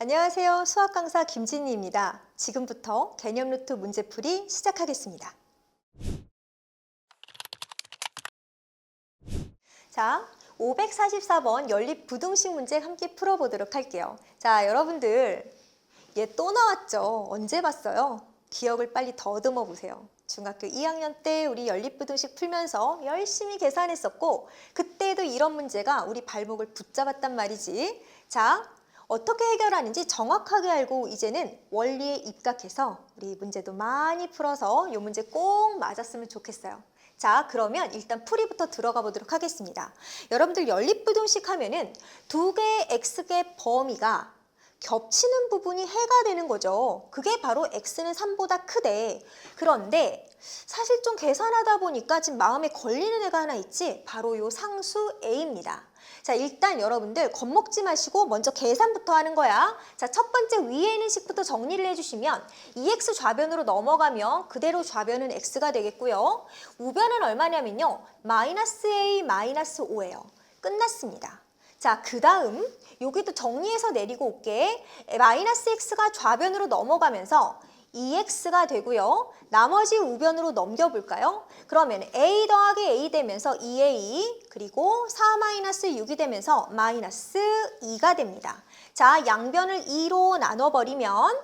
안녕하세요. 수학 강사 김진희입니다. 지금부터 개념 루트 문제풀이 시작하겠습니다. 자, 544번 연립 부등식 문제 함께 풀어보도록 할게요. 자, 여러분들 얘 또 나왔죠? 언제 봤어요? 기억을 빨리 더듬어 보세요. 중학교 2학년 때 우리 연립부등식 풀면서 열심히 계산했었고 그때도 이런 문제가 우리 발목을 붙잡았단 말이지. 자, 어떻게 해결하는지 정확하게 알고 이제는 원리에 입각해서 우리 문제도 많이 풀어서 이 문제 꼭 맞았으면 좋겠어요. 자, 그러면 일단 풀이부터 들어가 보도록 하겠습니다. 여러분들 연립부등식 하면은 두 개의 x의 범위가 겹치는 부분이 해가 되는 거죠. 그게 바로 x는 3보다 크대. 그런데 사실 좀 계산하다 보니까 지금 마음에 걸리는 애가 하나 있지? 바로 요 상수 a입니다. 자, 일단 여러분들 겁먹지 마시고 먼저 계산부터 하는 거야. 자, 첫 번째 위에 있는 식부터 정리를 해주시면 2x 좌변으로 넘어가면 그대로 좌변은 x가 되겠고요. 우변은 얼마냐면요. 마이너스 a 마이너스 5예요. 끝났습니다. 자, 그 다음 여기도 정리해서 내리고 올게. 마이너스 x가 좌변으로 넘어가면서 2x가 되고요. 나머지 우변으로 넘겨볼까요? 그러면 a 더하기 a 되면서 2a 그리고 4 마이너스 6이 되면서 마이너스 2가 됩니다. 자, 양변을 2로 나눠버리면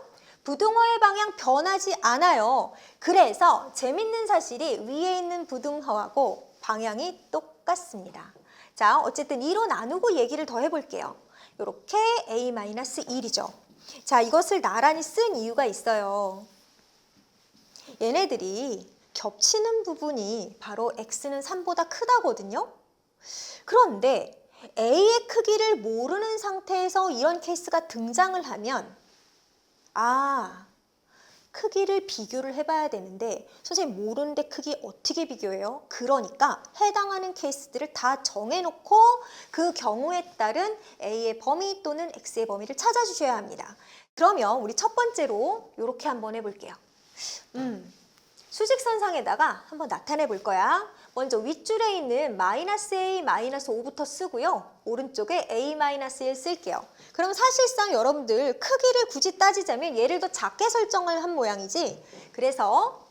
부등호의 방향 변하지 않아요. 그래서 재밌는 사실이 위에 있는 부등호하고 방향이 똑같습니다. 자, 어쨌든 2로 나누고 얘기를 더 해볼게요. 이렇게 a-1이죠. 자, 이것을 나란히 쓴 이유가 있어요. 얘네들이 겹치는 부분이 바로 x는 3보다 크다거든요. 그런데 a의 크기를 모르는 상태에서 이런 케이스가 등장을 하면 크기를 비교를 해봐야 되는데 선생님 모르는데 크기 어떻게 비교해요? 그러니까 해당하는 케이스들을 다 정해놓고 그 경우에 따른 A의 범위 또는 X의 범위를 찾아주셔야 합니다. 그러면 우리 첫 번째로 이렇게 한번 해볼게요. 수직선상에다가 한번 나타내 볼 거야. 먼저 윗줄에 있는 마이너스 a 마이너스 5부터 쓰고요. 오른쪽에 a 마이너스 1 쓸게요. 그럼 사실상 여러분들 크기를 굳이 따지자면 얘를 더 작게 설정을 한 모양이지. 그래서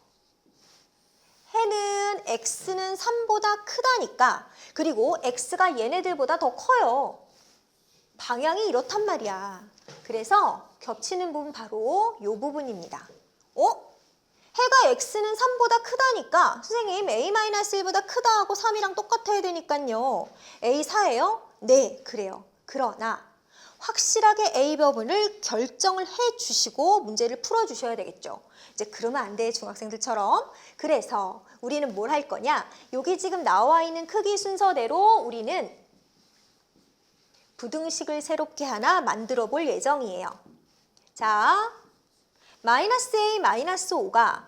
해는 x는 3보다 크다니까 그리고 x가 얘네들보다 더 커요. 방향이 이렇단 말이야. 그래서 겹치는 부분 바로 이 부분입니다. 해가 x는 3보다 크다니까 선생님 a-1보다 크다 하고 3이랑 똑같아야 되니까요. a 4예요? 네, 그래요. 그러나 확실하게 a 부분을 결정을 해주시고 문제를 풀어주셔야 되겠죠. 이제 그러면 안 돼, 중학생들처럼. 그래서 우리는 뭘 할 거냐? 여기 지금 나와 있는 크기 순서대로 우리는 부등식을 새롭게 하나 만들어 볼 예정이에요. 자, 마이너스 a 마이너스 5가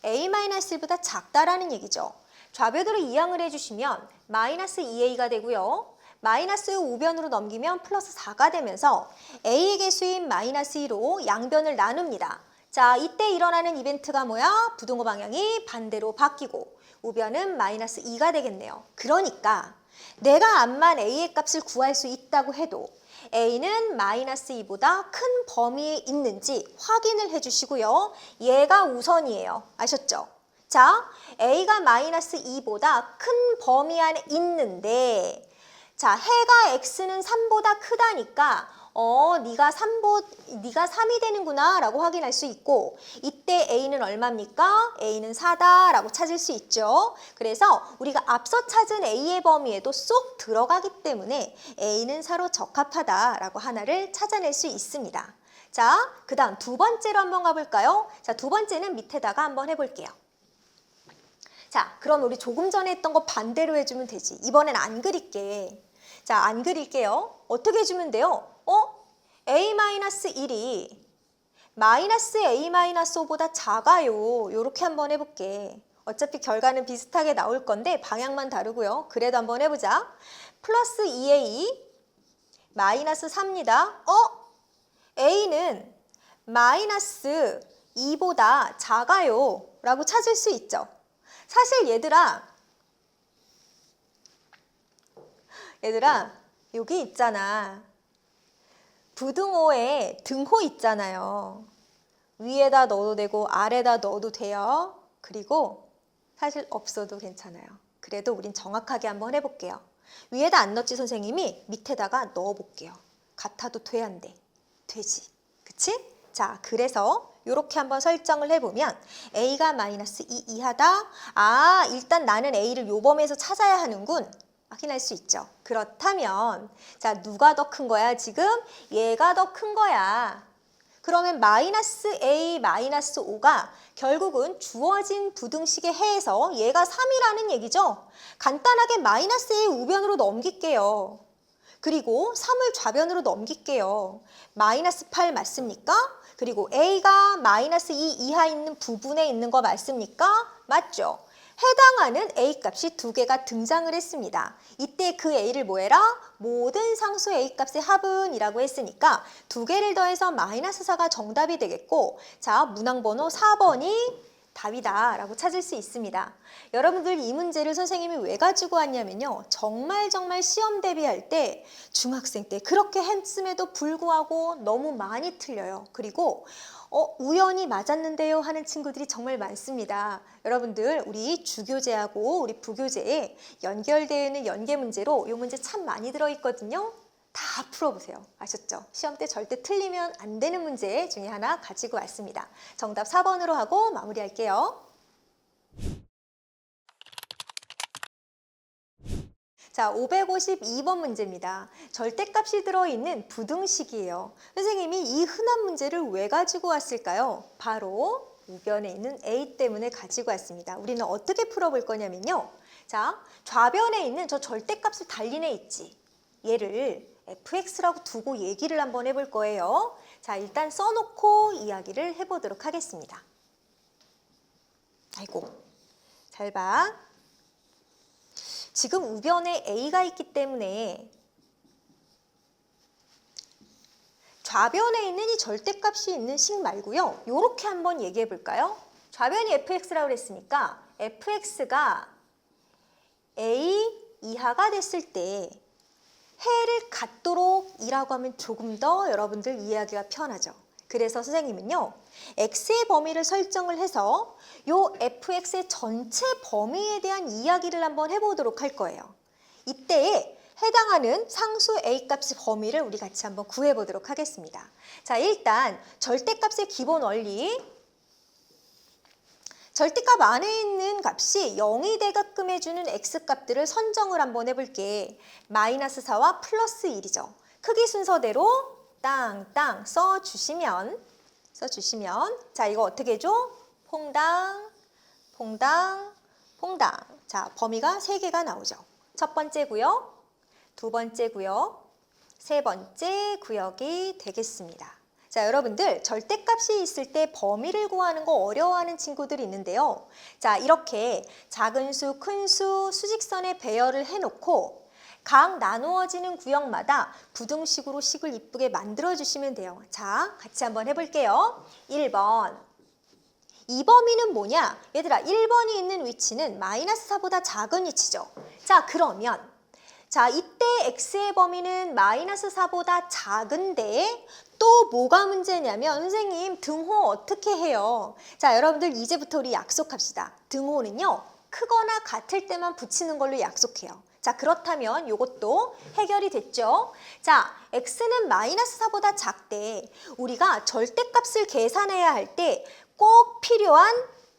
a-1보다 작다라는 얘기죠. 좌변으로 이항을 해주시면 마이너스 2a가 되고요. 마이너스 우변으로 넘기면 플러스 4가 되면서 a의 개수인 마이너스 2로 양변을 나눕니다. 자, 이때 일어나는 이벤트가 뭐야? 부등호 방향이 반대로 바뀌고 우변은 마이너스 2가 되겠네요. 그러니까 내가 암만 a의 값을 구할 수 있다고 해도 a는 마이너스 2보다 큰 범위에 있는지 확인을 해주시고요. 얘가 우선이에요. 아셨죠? 자, a가 마이너스 2보다 큰 범위 안에 있는데 자, 해가 x는 3보다 크다니까 네가 3이 되는구나 라고 확인할 수 있고 이때 a는 얼마입니까? a는 4다 라고 찾을 수 있죠. 그래서 우리가 앞서 찾은 a의 범위에도 쏙 들어가기 때문에 a는 4로 적합하다 라고 하나를 찾아낼 수 있습니다. 자, 그 다음 두 번째로 한번 가볼까요? 자, 두 번째는 밑에다가 한번 해볼게요. 자, 그럼 우리 조금 전에 했던 거 반대로 해주면 되지. 이번엔 안 그릴게. 자, 안 그릴게요. 어떻게 해주면 돼요? a-1이 마이너스 a-5보다 작아요. 이렇게 한번 해볼게. 어차피 결과는 비슷하게 나올 건데 방향만 다르고요. 그래도 한번 해보자. 플러스 2a 마이너스 3입니다. a는 마이너스 2보다 작아요. 라고 찾을 수 있죠. 사실 얘들아 여기 있잖아. 부등호에 등호 있잖아요. 위에다 넣어도 되고 아래다 넣어도 돼요. 그리고 사실 없어도 괜찮아요. 그래도 우린 정확하게 한번 해볼게요. 위에다 안 넣었지 선생님이 밑에다가 넣어볼게요. 같아도 돼 안 돼? 되지. 그치? 자, 그래서 이렇게 한번 설정을 해보면 A가 마이너스 2 이하다. 아, 일단 나는 A를 요 범위에서 찾아야 하는군. 확인할 수 있죠. 그렇다면 자, 누가 더 큰 거야 지금? 얘가 더 큰 거야. 그러면 마이너스 A 마이너스 5가 결국은 주어진 부등식의 해에서 얘가 3이라는 얘기죠. 간단하게 마이너스 A 우변으로 넘길게요. 그리고 3을 좌변으로 넘길게요. 마이너스 8 맞습니까? 그리고 A가 마이너스 2 이하 있는 부분에 있는 거 맞습니까? 맞죠? 해당하는 A 값이 두 개가 등장을 했습니다. 이때 그 A를 뭐해라? 모든 상수 A 값의 합은이라고 했으니까 두 개를 더해서 마이너스 4가 정답이 되겠고, 자, 문항번호 4번이 답이다 라고 찾을 수 있습니다. 여러분들 이 문제를 선생님이 왜 가지고 왔냐면요. 정말 시험 대비할 때 중학생 때 그렇게 했음에도 불구하고 너무 많이 틀려요. 그리고 우연히 맞았는데요 하는 친구들이 정말 많습니다. 여러분들 우리 주교재하고 우리 부교재에 연결되어 있는 연계 문제로 이 문제 참 많이 들어있거든요. 다 풀어보세요. 아셨죠? 시험 때 절대 틀리면 안 되는 문제 중에 하나 가지고 왔습니다. 정답 4번으로 하고 마무리할게요. 자, 552번 문제입니다. 절대값이 들어있는 부등식이에요. 선생님이 이 흔한 문제를 왜 가지고 왔을까요? 바로 우변에 있는 A 때문에 가지고 왔습니다. 우리는 어떻게 풀어볼 거냐면요. 자, 좌변에 있는 저 절대값을 달린 애 있지. 얘를 fx라고 두고 얘기를 한번 해볼 거예요. 자, 일단 써놓고 이야기를 해보도록 하겠습니다. 아이고, 잘 봐. 지금 우변에 A가 있기 때문에 좌변에 있는 이 절대값이 있는 식 말고요. 이렇게 한번 얘기해 볼까요? 좌변이 fx라고 그랬으니까 fx가 A 이하가 됐을 때 해를 갖도록 이라고 하면 조금 더 여러분들 이해하기가 편하죠. 그래서 선생님은요. x의 범위를 설정을 해서 요 fx의 전체 범위에 대한 이야기를 한번 해보도록 할 거예요. 이때에 해당하는 상수 a 값의 범위를 우리 같이 한번 구해보도록 하겠습니다. 자, 일단 절대값의 기본 원리. 절대값 안에 있는 값이 0이 되게끔 해주는 x값들을 선정을 한번 해볼게. 마이너스 4와 플러스 1이죠. 크기 순서대로 땅땅 써주시면 자, 이거 어떻게 해줘? 퐁당, 퐁당, 퐁당. 자, 범위가 3개가 나오죠. 첫 번째 구역, 두 번째 구역, 세 번째 구역이 되겠습니다. 자, 여러분들 절대값이 있을 때 범위를 구하는 거 어려워하는 친구들이 있는데요. 자, 이렇게 작은 수, 큰 수, 수직선에 배열을 해놓고 각 나누어지는 구역마다 부등식으로 식을 이쁘게 만들어주시면 돼요. 자, 같이 한번 해볼게요. 1번. 이 범위는 뭐냐? 얘들아, 1번이 있는 위치는 마이너스 4보다 작은 위치죠. 자, 그러면 자, 이때 x의 범위는 마이너스 4보다 작은데 또 뭐가 문제냐면 선생님 등호 어떻게 해요? 자, 여러분들 이제부터 우리 약속합시다. 등호는요. 크거나 같을 때만 붙이는 걸로 약속해요. 자, 그렇다면 이것도 해결이 됐죠? 자, x는 마이너스 4보다 작대. 우리가 절대값을 계산해야 할 때 꼭 필요한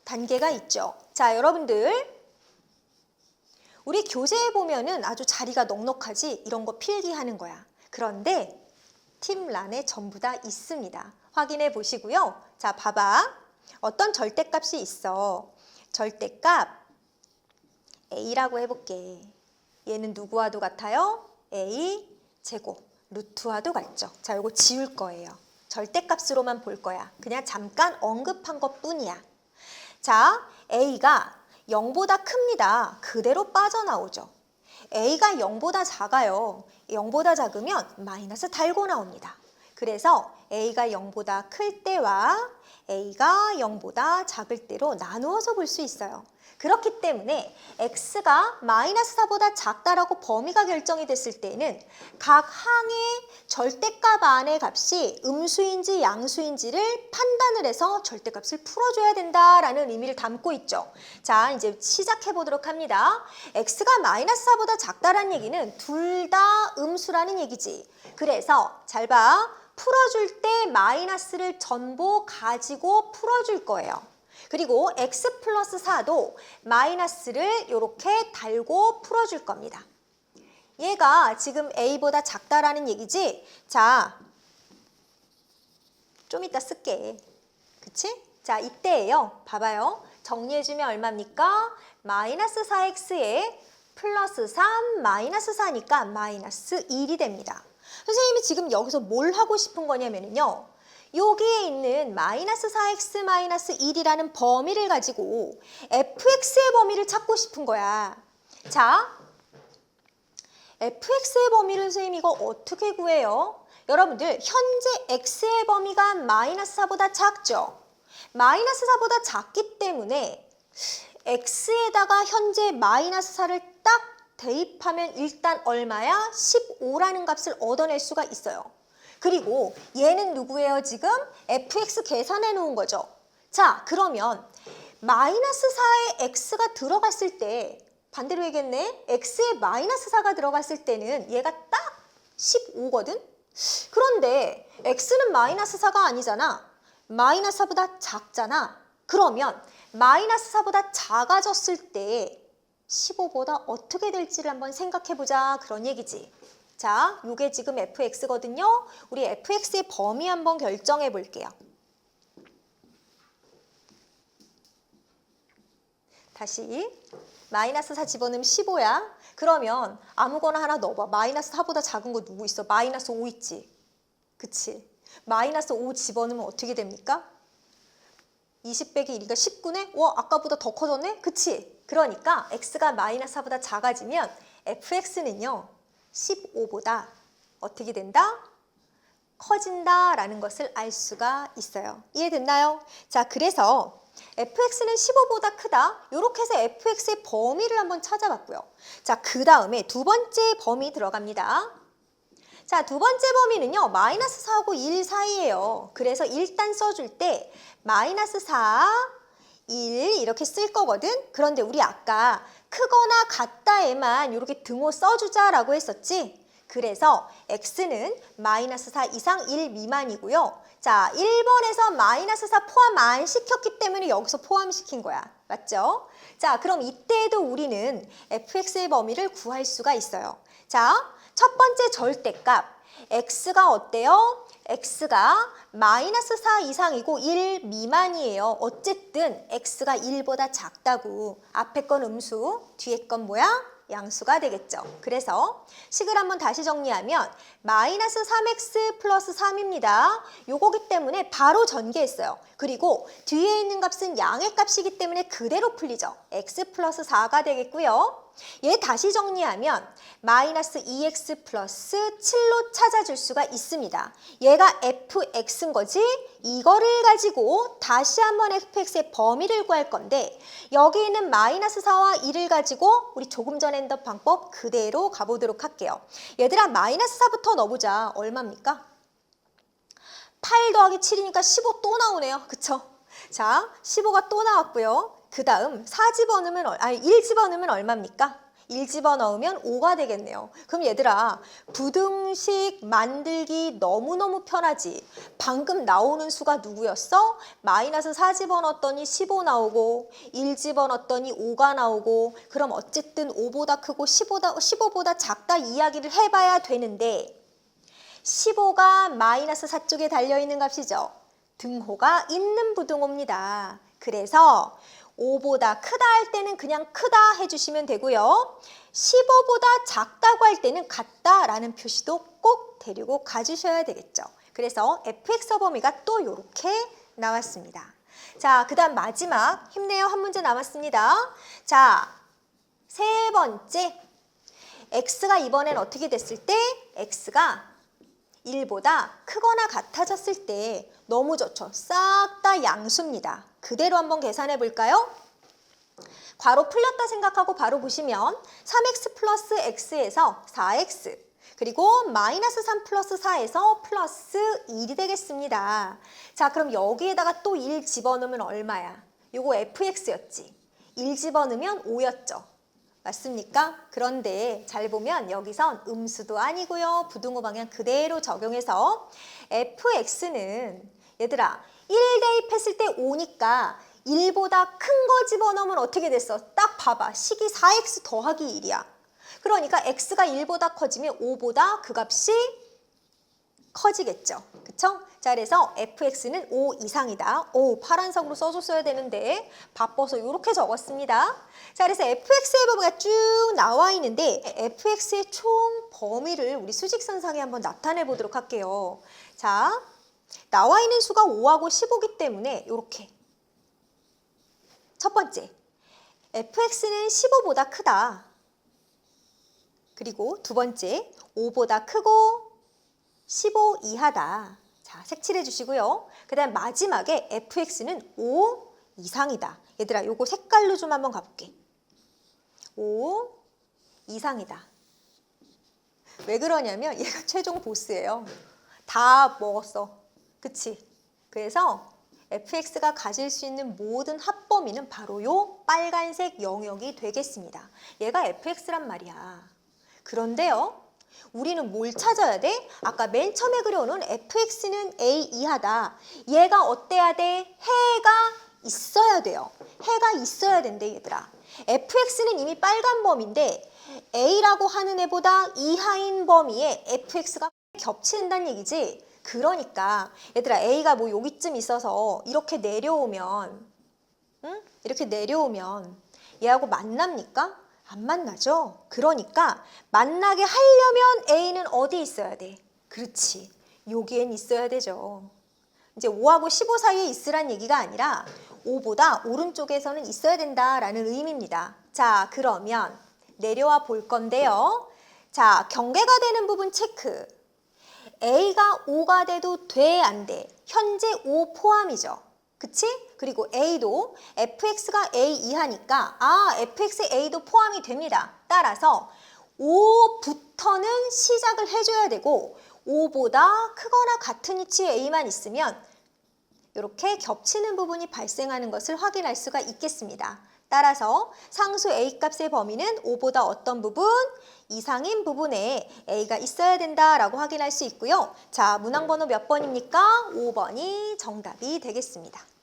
단계가 있죠. 자, 여러분들 우리 교재에 보면은 아주 자리가 넉넉하지 이런 거 필기하는 거야. 그런데 팀란에 전부 다 있습니다. 확인해 보시고요. 자, 봐봐. 어떤 절대값이 있어. 절대값 A라고 해볼게. 얘는 누구와도 같아요? A 제곱 루트와도 같죠. 자, 이거 지울 거예요. 절대값으로만 볼 거야. 그냥 잠깐 언급한 것뿐이야. 자, A가 0보다 큽니다. 그대로 빠져나오죠. A가 0보다 작아요. 0보다 작으면 마이너스 달고 나옵니다. 그래서 A가 0보다 클 때와 A가 0보다 작을 때로 나누어서 볼 수 있어요. 그렇기 때문에 x가 마이너스 4보다 작다라고 범위가 결정이 됐을 때에는 각 항의 절대값 안의 값이 음수인지 양수인지를 판단을 해서 절대값을 풀어줘야 된다라는 의미를 담고 있죠. 자, 이제 시작해 보도록 합니다. x가 마이너스 4보다 작다라는 얘기는 둘 다 음수라는 얘기지. 그래서 잘 봐. 풀어줄 때 마이너스를 전부 가지고 풀어줄 거예요. 그리고 x 플러스 4도 마이너스를 이렇게 달고 풀어줄 겁니다. 얘가 지금 a보다 작다라는 얘기지? 자, 좀 이따 쓸게. 그치? 자, 이때예요. 봐봐요. 정리해주면 얼마입니까? 마이너스 4x에 플러스 3 마이너스 4니까 마이너스 1이 됩니다. 선생님이 지금 여기서 뭘 하고 싶은 거냐면요. 여기에 있는 마이너스 4x 마이너스 1이라는 범위를 가지고 fx의 범위를 찾고 싶은 거야. 자, fx의 범위를 선생님 이거 어떻게 구해요? 여러분들 현재 x의 범위가 마이너스 4보다 작죠? 마이너스 4보다 작기 때문에 x에다가 현재 마이너스 4를 딱 대입하면 일단 얼마야? 15라는 값을 얻어낼 수가 있어요. 그리고 얘는 누구예요? 지금 fx 계산해 놓은 거죠. 자, 그러면 마이너스 4에 x가 들어갔을 때 반대로 얘기했네. x에 마이너스 4가 들어갔을 때는 얘가 딱 15거든. 그런데 x는 마이너스 4가 아니잖아. 마이너스 4보다 작잖아. 그러면 마이너스 4보다 작아졌을 때 15보다 어떻게 될지를 한번 생각해보자 그런 얘기지. 자, 이게 지금 fx거든요. 우리 fx의 범위 한번 결정해 볼게요. 다시 마이너스 4 집어넣으면 15야. 그러면 아무거나 하나 넣어봐. 마이너스 4보다 작은 거 누구 있어? 마이너스 5 있지? 그치? 마이너스 5 집어넣으면 어떻게 됩니까? 20 빼기 1이니까 19네? 와, 아까보다 더 커졌네? 그치? 그러니까 x가 마이너스 4보다 작아지면 fx는요. 15보다 어떻게 된다? 커진다라는 것을 알 수가 있어요. 이해됐나요? 자, 그래서 fx는 15보다 크다. 이렇게 해서 fx의 범위를 한번 찾아봤고요. 자, 그 다음에 두 번째 범위 들어갑니다. 자, 두 번째 범위는요. 마이너스 4하고 1 사이예요. 그래서 일단 써줄 때 마이너스 4, 1 이렇게 쓸 거거든. 그런데 우리 아까 크거나 같다에만 이렇게 등호 써주자라고 했었지. 그래서 x는 마이너스 4 이상 1 미만이고요. 자, 1번에서 마이너스 4 포함 안 시켰기 때문에 여기서 포함시킨 거야. 맞죠? 자, 그럼 이때에도 우리는 fx의 범위를 구할 수가 있어요. 자, 첫 번째 절대값 x가 어때요? x가 마이너스 4 이상이고 1 미만이에요. 어쨌든 x가 1보다 작다고. 앞에 건 음수, 뒤에 건 뭐야? 양수가 되겠죠. 그래서 식을 한번 다시 정리하면 마이너스 3x 플러스 3입니다. 요거기 때문에 바로 전개했어요. 그리고 뒤에 있는 값은 양의 값이기 때문에 그대로 풀리죠. x 플러스 4가 되겠고요. 얘 다시 정리하면 마이너스 2x 플러스 7로 찾아줄 수가 있습니다. 얘가 fx인 거지? 이거를 가지고 다시 한번 fx의 범위를 구할 건데 여기 있는 마이너스 4와 1을 가지고 우리 조금 전에 했던 방법 그대로 가보도록 할게요. 얘들아, 마이너스 4부터 넣어보자. 얼마입니까? 8 더하기 7이니까 15 또 나오네요. 그쵸? 자, 15가 또 나왔고요. 그 다음 4 집어넣으면, 1 집어넣으면 얼마입니까? 1 집어넣으면 5가 되겠네요. 그럼 얘들아, 부등식 만들기 너무너무 편하지. 방금 나오는 수가 누구였어? 마이너스 4 집어넣었더니 15 나오고 1 집어넣었더니 5가 나오고 그럼 어쨌든 5보다 크고 15보다 작다 이야기를 해봐야 되는데 15가 마이너스 4 쪽에 달려있는 값이죠. 등호가 있는 부등호입니다. 그래서 5보다 크다 할 때는 그냥 크다 해주시면 되고요. 15보다 작다고 할 때는 같다라는 표시도 꼭 데리고 가주셔야 되겠죠. 그래서 fx 범위가 또 이렇게 나왔습니다. 자, 그 다음 마지막 힘내요. 한 문제 남았습니다. 자, 세 번째 x가 이번엔 어떻게 됐을 때 x가 1보다 크거나 같아졌을 때 너무 좋죠. 싹 다 양수입니다. 그대로 한번 계산해 볼까요? 괄호 풀렸다 생각하고 바로 보시면 3x 플러스 x에서 4x 그리고 마이너스 3 플러스 4에서 플러스 1이 되겠습니다. 자, 그럼 여기에다가 또 1 집어넣으면 얼마야? 요거 fx였지. 1 집어넣으면 5였죠. 맞습니까? 그런데 잘 보면 여기선 음수도 아니고요. 부등호 방향 그대로 적용해서 fx는 얘들아 1 대입했을 때 5니까 1보다 큰 거 집어넣으면 어떻게 됐어? 딱 봐봐. 식이 4x 더하기 1이야. 그러니까 x가 1보다 커지면 5보다 그 값이 커지겠죠. 그쵸? 자, 그래서 fx는 5 이상이다. 오, 파란색으로 써줬어야 되는데 바빠서 이렇게 적었습니다. 자, 그래서 fx의 범위가 쭉 나와 있는데 fx의 총 범위를 우리 수직선상에 한번 나타내 보도록 할게요. 자, 나와 있는 수가 5하고 15이기 때문에 이렇게 첫 번째, fx는 15보다 크다. 그리고 두 번째, 5보다 크고 15 이하다. 자, 색칠해 주시고요. 그 다음 마지막에 fx는 5 이상이다. 얘들아, 요거 색깔로 좀 한번 가볼게. 5 이상이다. 왜 그러냐면 얘가 최종 보스예요. 다 먹었어. 그치? 그래서 fx가 가질 수 있는 모든 합범위는 바로 요 빨간색 영역이 되겠습니다. 얘가 fx란 말이야. 그런데요, 우리는 뭘 찾아야 돼? 아까 맨 처음에 그려놓은 fx는 a 이하다. 얘가 어때야 돼? 해가 있어야 돼요. 해가 있어야 된대, 얘들아. fx는 이미 빨간 범위인데 a라고 하는 애보다 이하인 범위에 fx가 겹친다는 얘기지. 그러니까 얘들아, a가 뭐 여기쯤 있어서 이렇게 내려오면 이렇게 내려오면 얘하고 만납니까? 안 만나죠? 그러니까 만나게 하려면 A는 어디 있어야 돼? 그렇지. 여기엔 있어야 되죠. 이제 5하고 15 사이에 있으란 얘기가 아니라 5보다 오른쪽에서는 있어야 된다라는 의미입니다. 자, 그러면 내려와 볼 건데요. 자, 경계가 되는 부분 체크. A가 5가 돼도 돼, 안 돼? 현재 5 포함이죠. 그치? 그리고 A도 fx가 A 이하니까 fx에 A도 포함이 됩니다. 따라서 5부터는 시작을 해줘야 되고 5보다 크거나 같은 위치에 A만 있으면 이렇게 겹치는 부분이 발생하는 것을 확인할 수가 있겠습니다. 따라서 상수 A 값의 범위는 5보다 어떤 부분? 이상인 부분에 A가 있어야 된다라고 확인할 수 있고요. 자, 문항번호 몇 번입니까? 5번이 정답이 되겠습니다.